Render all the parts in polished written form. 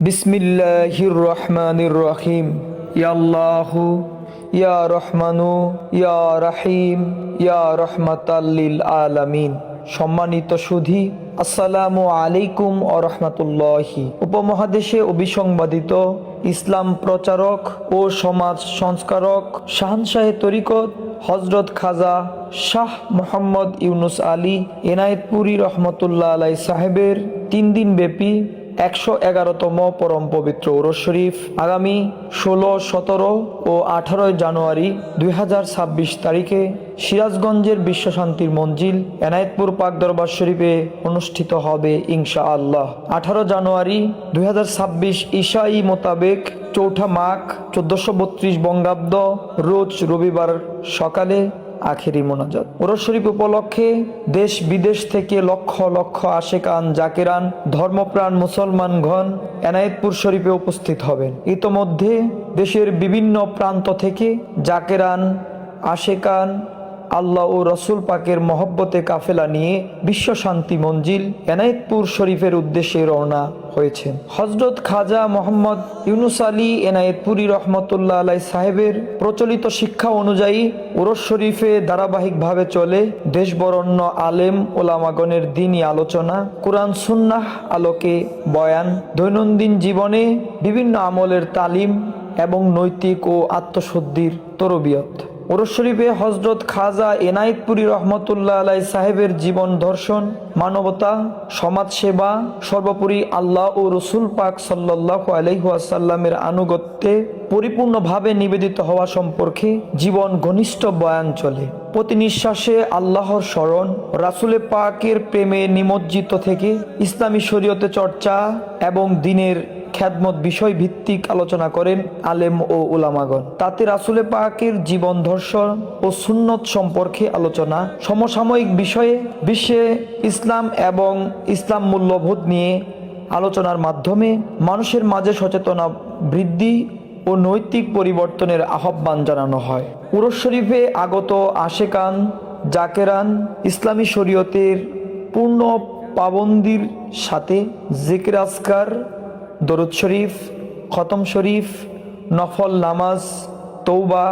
বিসমিল্লাহির রহমানির রহিম। ইয়া আল্লাহু ইয়া রহমানু ইয়া রাহিম ইয়া রহমাতাল লিল আলামিন। সম্মানিত সুধী, আসসালামু আলাইকুম ওয়া রাহমাতুল্লাহি। উপমহাদেশে অবিসংবাদিত ইসলাম প্রচারক ও সমাজ সংস্কারক শাহনশাহে তরিকত হযরত খাজা শাহ মোহাম্মদ ইউনুস আলী এনায়েতপুরী রহমতুল্লাহ আলাই সাহেবের 3 দিন ব্যাপী 111তম পরম পবিত্র উরস শরীফ আগামী 16, 17 ও 18 জানুয়ারি 2026 তারিখে সিরাজগঞ্জের বিশ্বশান্তির মঞ্জিল এনায়েতপুর পাক দরবার শরীফে অনুষ্ঠিত হবে ইনশাআল্লাহ। 18 জানুয়ারি 2026 ঈশাই মোতাবেক 4 মাঘ 1432 বঙ্গাব্দ রোজ রবিবার সকালে আখেরি মোনাজাত। উরস শরীফ উপলক্ষে দেশ বিদেশ থেকে লক্ষ লক্ষ আশেকান জাকেরান ধর্মপ্রাণ মুসলমানগণ এনায়েতপুর শরীফে উপস্থিত হবেন। ইতোমধ্যে দেশের বিভিন্ন প্রান্ত থেকে জাকেরান আশেকান আল্লাহ ও রসুল পাকের মহব্বতে কাফেলা নিয়ে বিশ্ব শান্তি মঞ্জিল এনায়েতপুর শরীফের উদ্দেশ্যে রওনা হয়েছেন। হযরত খাজা মোহাম্মদ ইউনুস আলী এনায়েতপুরী রহমতুল্লাহ আলাই সাহেবের প্রচলিত শিক্ষা অনুযায়ী উরস শরীফে ধারাবাহিকভাবে চলে দেশ বরেণ্য আলেম ওলামাগণের দ্বীনী আলোচনা, কুরআন সুন্নাহ আলোকে বয়ান, দৈনন্দিন জীবনে বিভিন্ন আমলের তালিম এবং নৈতিক ও আত্মশুদ্ধির তরবিয়ত। উরস শরীফে হযরত খাজা এনায়েতপুরী রহমতুল্লাহ আলাই সাহেবের জীবন দর্শন, মানবতা, সমাজসেবা, সর্বোপরি আল্লাহ ও রসুল পাক সাল্লাল্লাহু আলাইহি ওয়াসাল্লামের আনুগত্যে পরিপূর্ণভাবে নিবেদিত হওয়া সম্পর্কে জীবন ঘনিষ্ঠ বয়ান চলে। প্রতি নিঃশ্বাসে আল্লাহর স্মরণ, রাসূলে পাকের প্রেমে নিমজ্জিত থেকে ইসলামী শরীয়তে চর্চা এবং দ্বীনের খ্যাদমত বিষয় ভিত্তিক আলোচনা করেন আলেম ও উলামাগণ। তাতে রাসূলে পাকের জীবন দর্শন ও সুন্নত সম্পর্কে আলোচনা, সমসাময়িক বিষয়ে বিশ্বে ইসলাম এবং ইসলাম মূল্যবোধ নিয়ে আলোচনার মাধ্যমে মানুষের মাঝে সচেতনতা বৃদ্ধি ও নৈতিক পরিবর্তনের আহ্বান জানানো হয়। উরস শরীফে আগত আশেকান জাকেরান ইসলামী শরীয়তের পূর্ণ পাবন্দির সাথে জিকির আজকার, দরুদ শরীফ, খতম শরীফ, নফল নামাজ, তৌবা,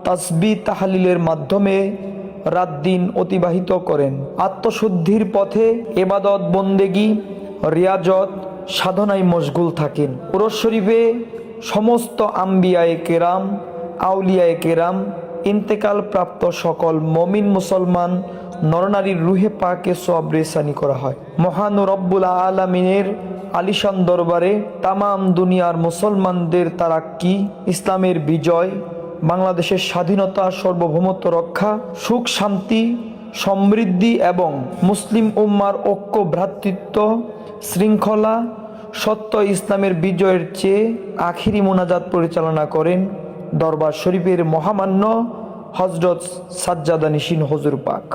তাসবিহ তাহলিলের মাধ্যমে রাত দিন অতিবাহিত করেন। আত্মশুদ্ধির পথে ইবাদত বন্দেগী রিয়াজত সাধনায় মশগুল থাকেন। উরস শরীফে সমস্ত আম্বিয়ায়ে কেরাম, আউলিয়ায়ে কেরাম, ইন্তেকাল প্রাপ্ত সকল মমিন মুসলমান নরনারীর রুহে পাকে সওয়াব রেসানি করা হয়। মহান রব্বুল আলামিনের আলিশান দরবারে তামাম দুনিয়ার মুসলমানদের তারাক্কি, ইসলামের বিজয়, বাংলাদেশের স্বাধীনতা, সার্বভৌমত্ব রক্ষা, সুখ শান্তি সমৃদ্ধি এবং মুসলিম উম্মার ঐক্য, ভ্রাতৃত্ব, শৃঙ্খলা, সত্য ইসলামের বিজয়ের চেয়ে আখিরি মোনাজাত পরিচালনা করেন দরবার শরীফের মহামান্য হযরত সাজ্জাদা নিশিন হুজুর পাক।